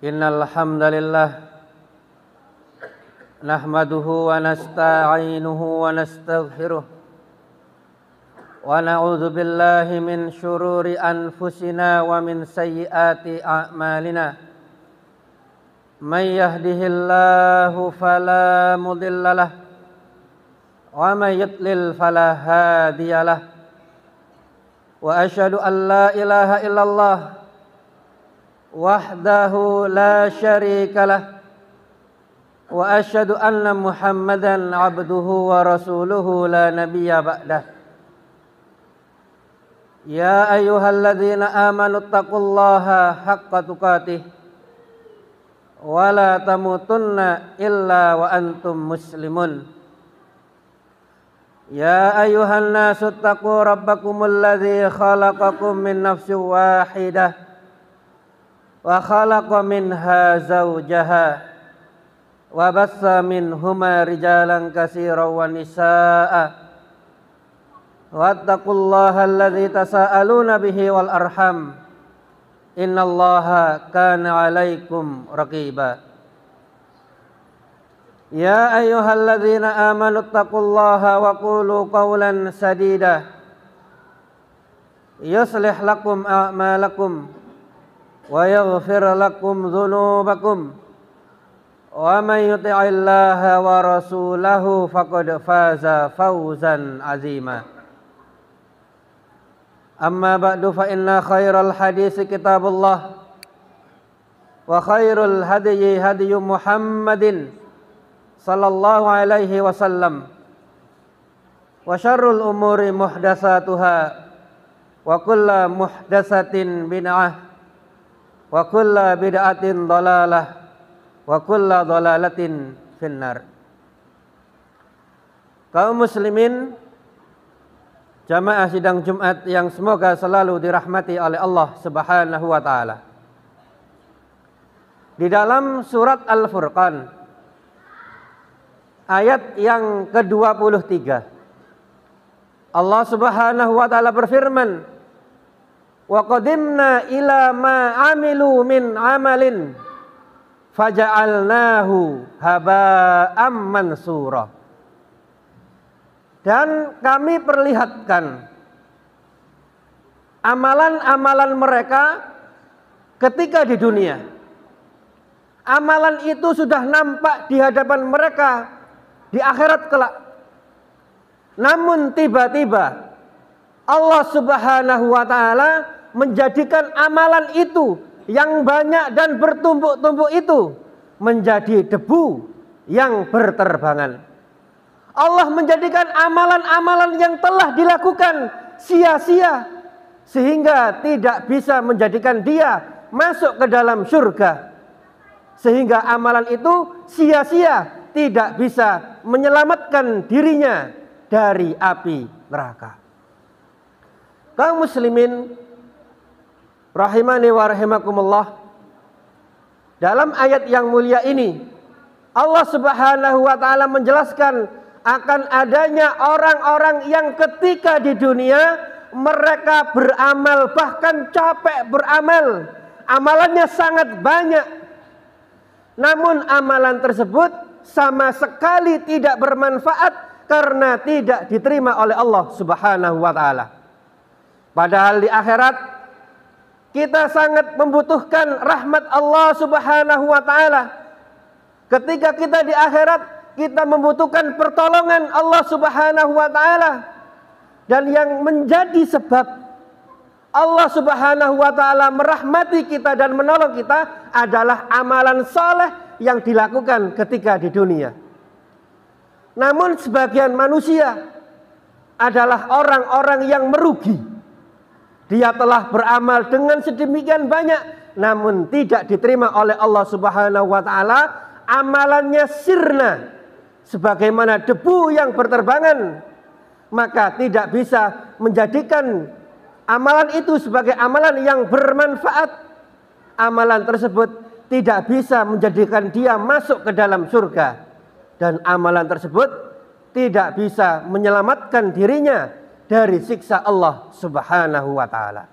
Innal hamdalillah nahmaduhu wa nasta'inuhu wa nastaghfiruh wa na'udzu billahi min syururi anfusina wa min sayyiati a'malina. May yahdihillahu fala mudhillalah wa may yudlil fala hadiyalah. Wa asyhadu an la ilaha illallah wahdahu la syarikalah wa asyhadu anna Muhammadan abduhu wa rasuluhu la nabiyya ba'dah. Ya ayyuhalladzina amanu taqullaha haqqa tuqatih wa la tamutunna illa wa antum muslimun. Ya ayyuhan nasu taqu rabbakumul ladzi khalaqakum min nafsin wahidah wa khalaqa minha zawjaha wa bassa minhuma rijalan katsiran wa nisaa'a wattaqullaha alladzi tasaaluna bihi wal arham innallaha kana 'alaikum raqiba. Ya ayyuhalladzina amanu taqullaha wa qulu qawlan sadida yuslih lakum a'malakum wa yaghfir lakum dhunubakum wa may yuti'illaha wa rasulahu faqad faza fawzan azima. Amma ba'du fa inna khairal hadisi kitabullah wa khairul hadyi hadyu Muhammadin sallallahu alaihi wasallam wa syarrul umuri muhdatsatuha wa kullu muhdatsatin bid'ah wa kullu bid'atin dhalalah wa kullu dhalalatin finnar. Kaum muslimin jamaah sidang Jumat yang semoga selalu dirahmati oleh Allah Subhanahu wa taala. Di dalam surat Al-Furqan ayat yang ke-23 Allah Subhanahu wa taala berfirman, wa qadimna ila ma amilu min amalin faja'alnahu haba'am mansura. Dan kami perlihatkan amalan-amalan mereka ketika di dunia. Amalan itu sudah nampak di hadapan mereka di akhirat kelak. Namun tiba-tiba Allah Subhanahu wa ta'ala menjadikan amalan itu yang banyak dan bertumpuk-tumpuk itu menjadi debu yang berterbangan. Allah menjadikan amalan-amalan yang telah dilakukan sia-sia sehingga tidak bisa menjadikan dia masuk ke dalam surga. Sehingga amalan itu sia-sia, tidak bisa menyelamatkan dirinya dari api neraka. Kaum muslimin rahimani wa rahimakumullah, dalam ayat yang mulia ini Allah Subhanahu wa ta'ala menjelaskan akan adanya orang-orang yang ketika di dunia mereka beramal, bahkan capek beramal, amalannya sangat banyak, namun amalan tersebut sama sekali tidak bermanfaat karena tidak diterima oleh Allah Subhanahu wa ta'ala. Padahal di akhirat kita sangat membutuhkan rahmat Allah Subhanahu wa ta'ala. Ketika kita di akhirat kita membutuhkan pertolongan Allah Subhanahu wa ta'ala. Dan yang menjadi sebab Allah Subhanahu wa ta'ala merahmati kita dan menolong kita adalah amalan saleh yang dilakukan ketika di dunia. Namun sebagian manusia adalah orang-orang yang merugi. Dia telah beramal dengan sedemikian banyak namun tidak diterima oleh Allah Subhanahu wa ta'ala. Amalannya sirna sebagaimana debu yang berterbangan, maka tidak bisa menjadikan amalan itu sebagai amalan yang bermanfaat. Amalan tersebut tidak bisa menjadikan dia masuk ke dalam surga. Dan amalan tersebut tidak bisa menyelamatkan dirinya dari siksa Allah Subhanahu wa ta'ala.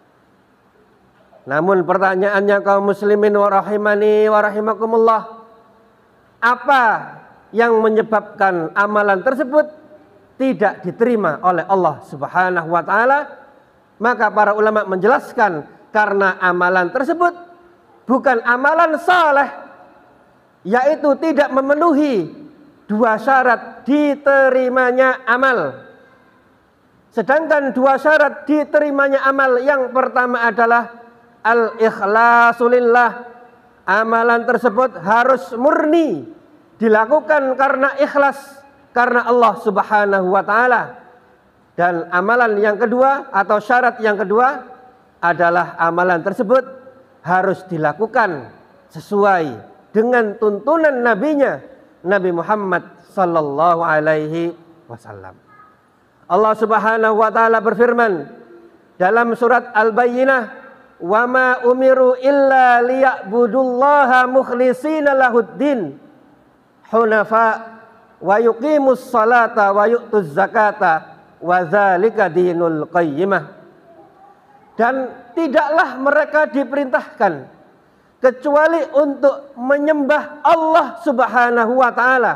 Namun pertanyaannya kaum muslimin wa rahimani wa rahimakumullah, apa yang menyebabkan amalan tersebut tidak diterima oleh Allah Subhanahu wa ta'ala? Maka para ulama menjelaskan karena amalan tersebut bukan amalan saleh, yaitu tidak memenuhi dua syarat diterimanya amal. Sedangkan dua syarat diterimanya amal, yang pertama adalah al-ikhlasu lillah. Amalan tersebut harus murni, dilakukan karena ikhlas, karena Allah Subhanahu wa ta'ala. Dan amalan yang kedua atau syarat yang kedua adalah amalan tersebut harus dilakukan sesuai dengan tuntunan nabinya, Nabi Muhammad sallallahu alaihi wasallam. Allah Subhanahu wa ta'ala berfirman dalam surat Al-Bayyinah, "Wa ma umiru illa liya'budullaha mukhlishina lahuddin hunafa wa yuqimus salata wa yu'tuz zakata wa dzalika dinul qayyimah." Dan tidaklah mereka diperintahkan kecuali untuk menyembah Allah Subhanahu wa ta'ala,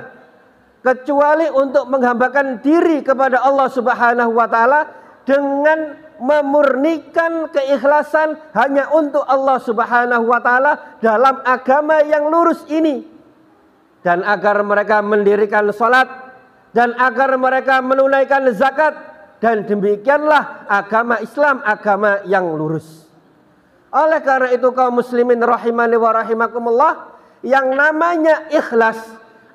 kecuali untuk menghambakan diri kepada Allah Subhanahu wa ta'ala dengan memurnikan keikhlasan hanya untuk Allah Subhanahu wa ta'ala dalam agama yang lurus ini. Dan agar mereka mendirikan salat, dan agar mereka menunaikan zakat, dan demikianlah agama Islam, agama yang lurus. Oleh karena itu kaum muslimin rahimani wa rahimakumullah, yang namanya ikhlas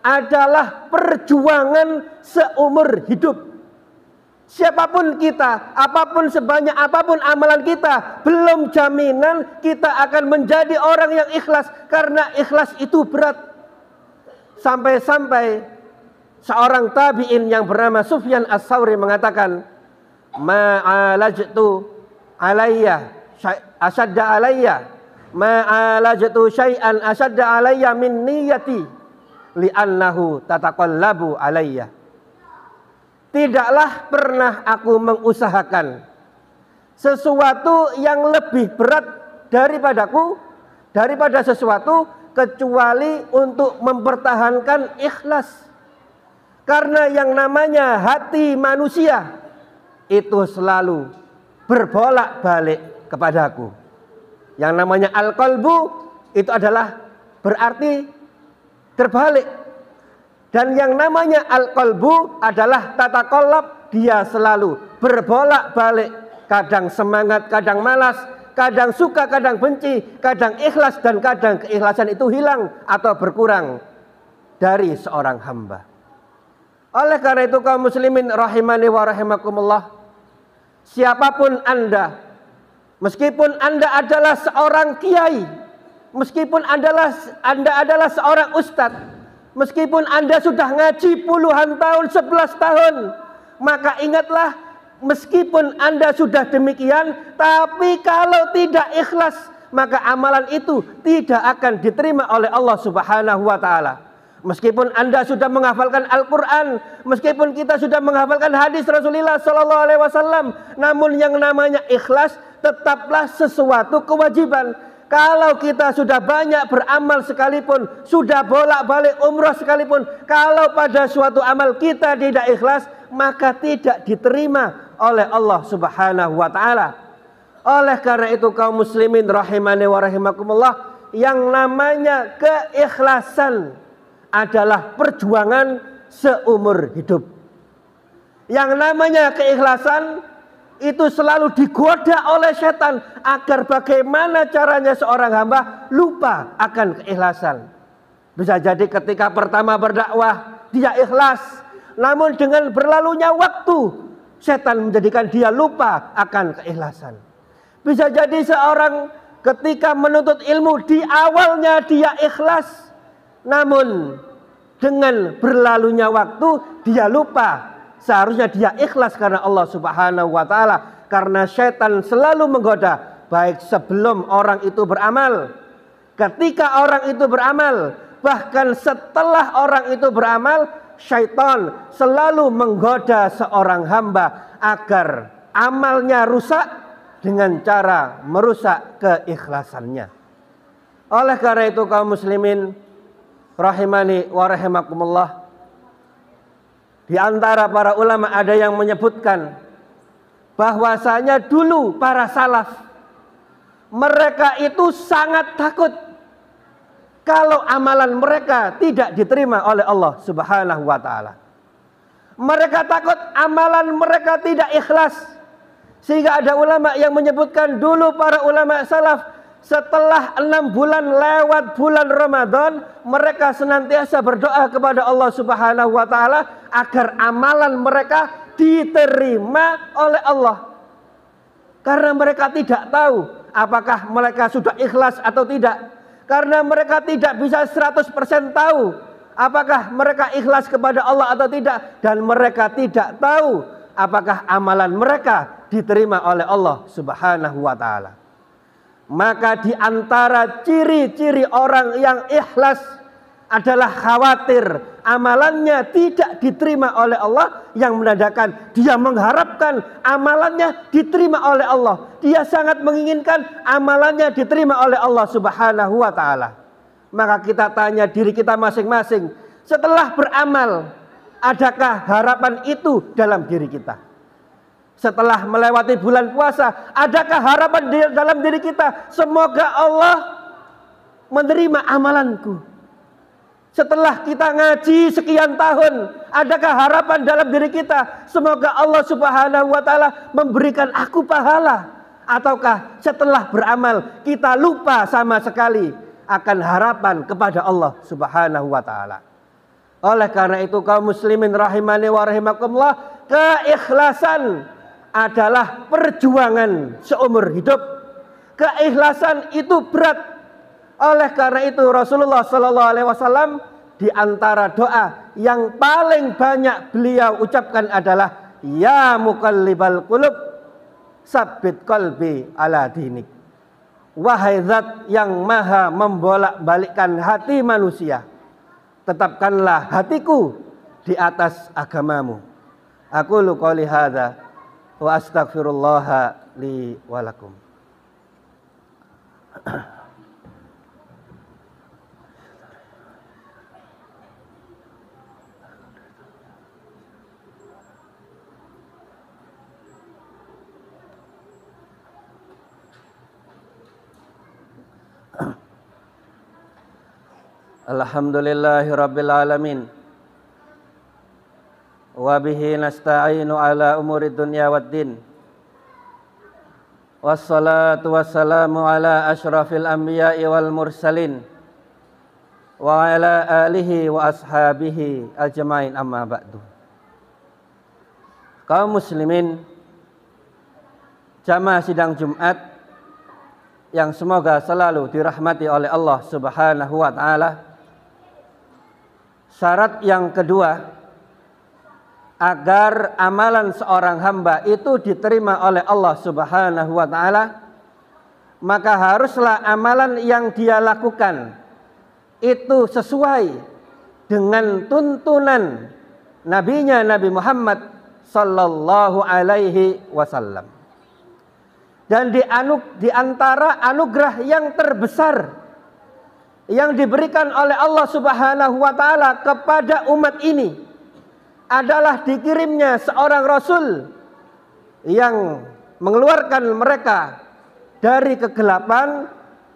adalah perjuangan seumur hidup. Siapapun kita, apapun sebanyak apapun amalan kita, belum jaminan kita akan menjadi orang yang ikhlas, karena ikhlas itu berat. Sampai-sampai seorang tabi'in yang bernama Sufyan Ats-Tsauri mengatakan, "Ma'alajtu alayya asyadda alayya, ma'alajtu syai'an asyadda alayya min niyati li'annahu tataqallabu alayya." Tidaklah pernah aku mengusahakan sesuatu yang lebih berat daripada sesuatu kecuali untuk mempertahankan ikhlas. Karena yang namanya hati manusia itu selalu berbolak-balik kepadaku. Yang namanya al-qalbu itu adalah berarti terbalik. Dan yang namanya al-qalbu adalah tataqallab, dia selalu berbolak-balik. Kadang semangat, kadang malas, kadang suka, kadang benci, kadang ikhlas, dan kadang keikhlasan itu hilang atau berkurang dari seorang hamba. Oleh karena itu kaum muslimin rahimani wa rahimakumullah, siapapun Anda, meskipun Anda adalah seorang kiai, meskipun Anda adalah seorang ustadz, meskipun Anda sudah ngaji puluhan tahun, 11 tahun, maka ingatlah, meskipun Anda sudah demikian, tapi kalau tidak ikhlas, maka amalan itu tidak akan diterima oleh Allah Subhanahu wa taala. Meskipun Anda sudah menghafalkan Al-Quran, meskipun kita sudah menghafalkan hadis Rasulullah Sallallahu Alaihi Wasallam, namun yang namanya ikhlas tetaplah sesuatu kewajiban. Kalau kita sudah banyak beramal sekalipun, sudah bolak-balik umrah sekalipun, kalau pada suatu amal kita tidak ikhlas, maka tidak diterima oleh Allah Subhanahu wa taala. Oleh karena itu kaum muslimin rahimani wa rahimakumullah, yang namanya keikhlasan adalah perjuangan seumur hidup. Yang namanya keikhlasan itu selalu digoda oleh setan agar bagaimana caranya seorang hamba lupa akan keikhlasan. Bisa jadi ketika pertama berdakwah dia ikhlas, namun dengan berlalunya waktu setan menjadikan dia lupa akan keikhlasan. Bisa jadi seorang ketika menuntut ilmu di awalnya dia ikhlas, namun dengan berlalunya waktu dia lupa. Seharusnya dia ikhlas karena Allah Subhanahu wa taala, karena setan selalu menggoda baik sebelum orang itu beramal, ketika orang itu beramal, bahkan setelah orang itu beramal, syaitan selalu menggoda seorang hamba agar amalnya rusak dengan cara merusak keikhlasannya. Oleh karena itu kaum muslimin rahimani wa rahimakumullah, di antara para ulama ada yang menyebutkan bahwasanya dulu para salaf mereka itu sangat takut kalau amalan mereka tidak diterima oleh Allah Subhanahu wa taala. Mereka takut amalan mereka tidak ikhlas, sehingga ada ulama yang menyebutkan dulu para ulama salaf setelah 6 bulan lewat bulan Ramadan, mereka senantiasa berdoa kepada Allah Subhanahu wa taala agar amalan mereka diterima oleh Allah. Karena mereka tidak tahu apakah mereka sudah ikhlas atau tidak. Karena mereka tidak bisa 100% tahu apakah mereka ikhlas kepada Allah atau tidak, dan mereka tidak tahu apakah amalan mereka diterima oleh Allah Subhanahu wa taala. Maka di antara ciri-ciri orang yang ikhlas adalah khawatir amalannya tidak diterima oleh Allah, yang menandakan dia mengharapkan amalannya diterima oleh Allah. Dia sangat menginginkan amalannya diterima oleh Allah Subhanahu wa taala. Maka kita tanya diri kita masing-masing, setelah beramal, adakah harapan itu dalam diri kita? Setelah melewati bulan puasa, adakah harapan dalam diri kita, semoga Allah menerima amalanku? Setelah kita ngaji sekian tahun, adakah harapan dalam diri kita, semoga Allah Subhanahu wa taala memberikan aku pahala? Ataukah setelah beramal kita lupa sama sekali akan harapan kepada Allah Subhanahu wa taala? Oleh karena itu kaum muslimin rahimani wa rahimakumullah, keikhlasan adalah perjuangan seumur hidup. Keikhlasan itu berat. Oleh karena itu Rasulullah Sallallahu Alaihi Wasallam di antara doa yang paling banyak beliau ucapkan adalah ya muqallibal qulub sabbit qalbi ala dinik. Wahai zat yang maha membolak-balikkan hati manusia, tetapkanlah hatiku di atas agamamu. Aku qouli hadza wa astaghfirullah li wa lakum. Alhamdulillahi rabbil alamin. Wa bihi nasta'inu ala umuri dunya waddin. Wassalatu wassalamu ala asyrafil anbiya'i wal mursalin wa ala alihi wa ashabihi ajmain, amma ba'du. Kaum muslimin, jamaah sidang Jumat yang semoga selalu dirahmati oleh Allah Subhanahu wa taala. Syarat yang kedua agar amalan seorang hamba itu diterima oleh Allah Subhanahu wa taala, maka haruslah amalan yang dia lakukan itu sesuai dengan tuntunan nabinya Nabi Muhammad sallallahu alaihi wasallam. Dan di antara anugerah yang terbesar yang diberikan oleh Allah Subhanahu wa taala kepada umat ini adalah dikirimnya seorang rasul yang mengeluarkan mereka dari kegelapan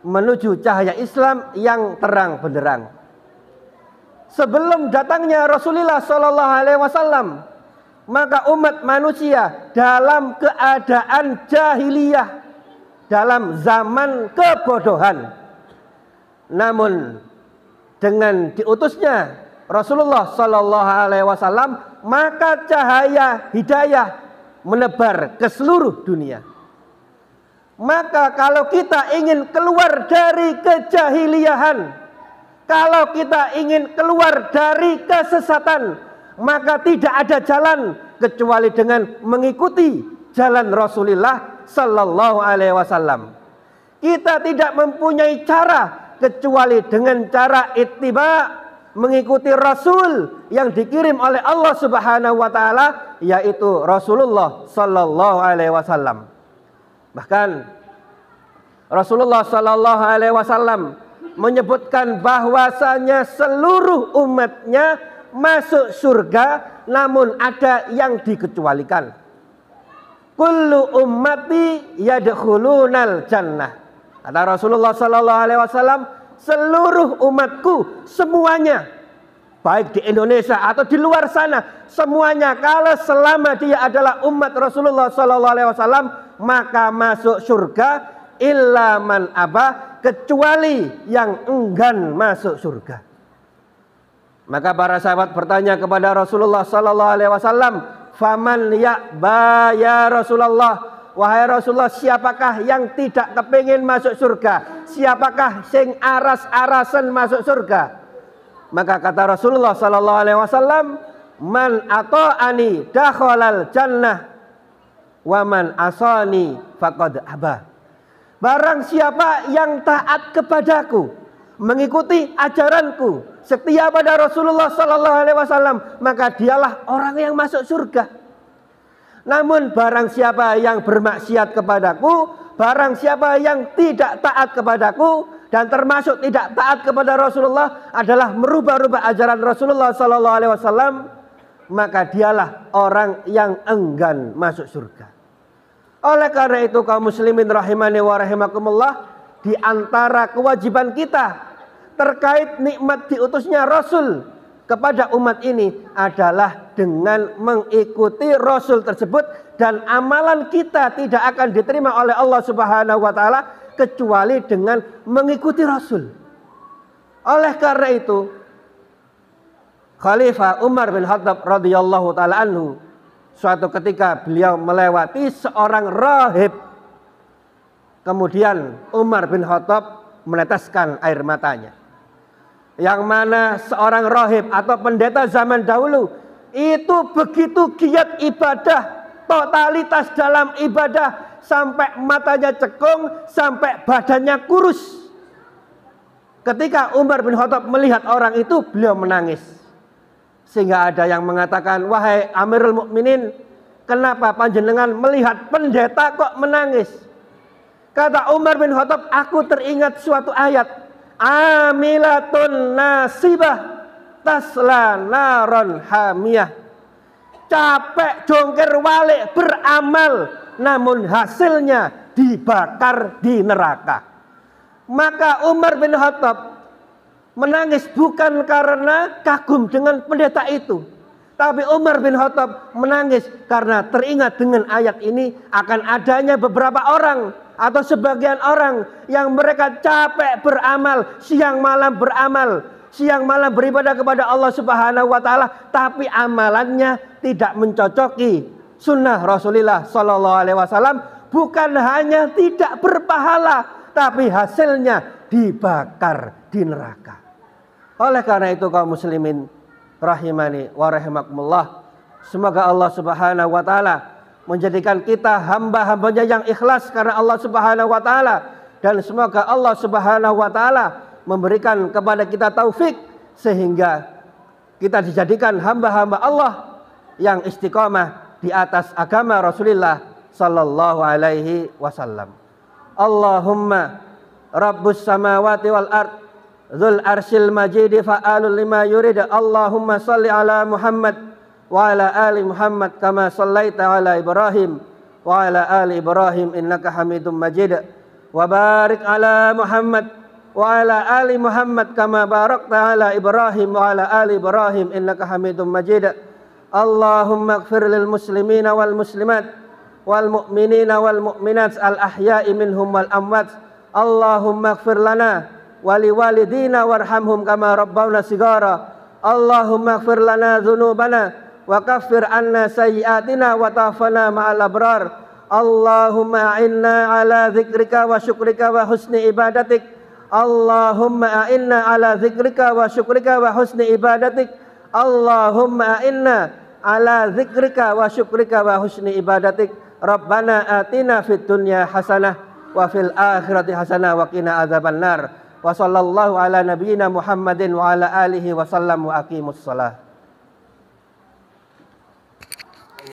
menuju cahaya Islam yang terang benderang. Sebelum datangnya Rasulullah sallallahu alaihi wasallam, maka umat manusia dalam keadaan jahiliyah, dalam zaman kebodohan. Namun dengan diutusnya Rasulullah sallallahu alaihi wasallam, maka cahaya hidayah menebar ke seluruh dunia. Maka kalau kita ingin keluar dari kejahiliahan, kalau kita ingin keluar dari kesesatan, maka tidak ada jalan kecuali dengan mengikuti jalan Rasulullah sallallahu alaihi wasallam. Kita tidak mempunyai cara kecuali dengan cara ittiba, mengikuti Rasul yang dikirim oleh Allah Subhanahu wa taala, yaitu Rasulullah sallallahu alaihi wasallam. Bahkan Rasulullah sallallahu alaihi wasallam menyebutkan bahwasanya seluruh umatnya masuk surga, namun ada yang dikecualikan. Kullu ummati yadkhulunal jannah. Kata Rasulullah sallallahu alaihi wasallam, seluruh umatku semuanya, baik di Indonesia atau di luar sana, semuanya kalau selama dia adalah umat Rasulullah sallallahu alaihi wasallam, maka masuk surga, illa man aba, kecuali yang enggan masuk surga. Maka para sahabat bertanya kepada Rasulullah sallallahu alaihi wasallam, "Faman ya'ba ya Rasulullah?" Wahai Rasulullah, siapakah yang tidak kepingin masuk surga? Siapakah sing aras-arasan masuk surga? Maka kata Rasulullah sallallahu alaihi wasallam, "Man ata'ani dakhalal jannah wa man asani faqad aba." Barang siapa yang taat kepadaku, mengikuti ajaranku, setia pada Rasulullah sallallahu alaihi wasallam, maka dialah orang yang masuk surga. Namun barang siapa yang bermaksiat kepadaku, barang siapa yang tidak taat kepadaku, dan termasuk tidak taat kepada Rasulullah adalah merubah-rubah ajaran Rasulullah sallallahu alaihi wasallam, maka dialah orang yang enggan masuk surga. Oleh karena itu kaum muslimin rahimani wa rahimakumullah, di antara kewajiban kita terkait nikmat diutusnya Rasul kepada umat ini adalah dengan mengikuti Rasul tersebut, dan amalan kita tidak akan diterima oleh Allah Subhanahu wa taala kecuali dengan mengikuti Rasul. Oleh karena itu Khalifah Umar bin Khattab radhiyallahu taala anhu, suatu ketika beliau melewati seorang rahib. Kemudian Umar bin Khattab meneteskan air matanya. Yang mana seorang rahib atau pendeta zaman dahulu itu begitu giat ibadah, totalitas dalam ibadah, sampai matanya cekung, sampai badannya kurus. Ketika Umar bin Khattab melihat orang itu, beliau menangis. Sehingga ada yang mengatakan, "Wahai Amirul Mukminin, kenapa panjenengan melihat pendeta kok menangis?" Kata Umar bin Khattab, "Aku teringat suatu ayat, amilatun nasibah tasla naron hamiyah." Capek jongker walik beramal, namun hasilnya dibakar di neraka. Maka Umar bin Khattab menangis bukan karena kagum dengan pendeta itu, tapi Umar bin Khattab menangis karena teringat dengan ayat ini akan adanya beberapa orang atau sebagian orang yang mereka capek beramal, siang malam beramal, siang malam beribadah kepada Allah Subhanahu wa taala, tapi amalannya tidak mencocoki sunnah Rasulullah sallallahu alaihi wasallam. Bukan hanya tidak berpahala, tapi hasilnya dibakar di neraka. Oleh karena itu kaum muslimin rahimani wa rahimakumullah, semoga Allah Subhanahu wa taala menjadikan kita hamba-hambanya yang ikhlas karena Allah Subhanahu wa taala, dan semoga Allah Subhanahu wa taala memberikan kepada kita taufik sehingga kita dijadikan hamba-hamba Allah yang istiqamah di atas agama Rasulullah sallallahu alaihi wasallam. Allahumma rabbus samawati wal ard dzul arsyil majid fa'alul lima yurid. Allahumma shalli ala Muhammad wa ala ali Muhammad kama shallaita ala Ibrahim wa ala ali Ibrahim innaka Hamidum Majid. Wa barik ala Muhammad wa ala ali Muhammad kama barakta ala Ibrahim wa ala ali Ibrahim innaka Hamidum Majid. Allahumma ighfir lil muslimina wal muslimat wal mu'minina wal mu'minat al ahya'i minhum wal amwat. Allahumma ighfir lana wa li walidina warhamhum kama rabbawna shigara. Allahumma ighfir lana dzunubana wa kaffir anna sayyi'atina wa tawaffana ma'al abrar. Allahumma a'inna ala dzikrika wa syukrika wa husni ibadatik. Allahumma a'inna ala dzikrika wa syukrika wa husni ibadatik. Allahumma a'inna ala dzikrika wa syukrika wa husni ibadatik. Rabbana atina fid dunya hasanah wa fil akhirati hasanah wa qina adzabannar. Wa sallallahu ala nabiyyina Muhammadin wa ala alihi wa sallam wa aqimus shalah.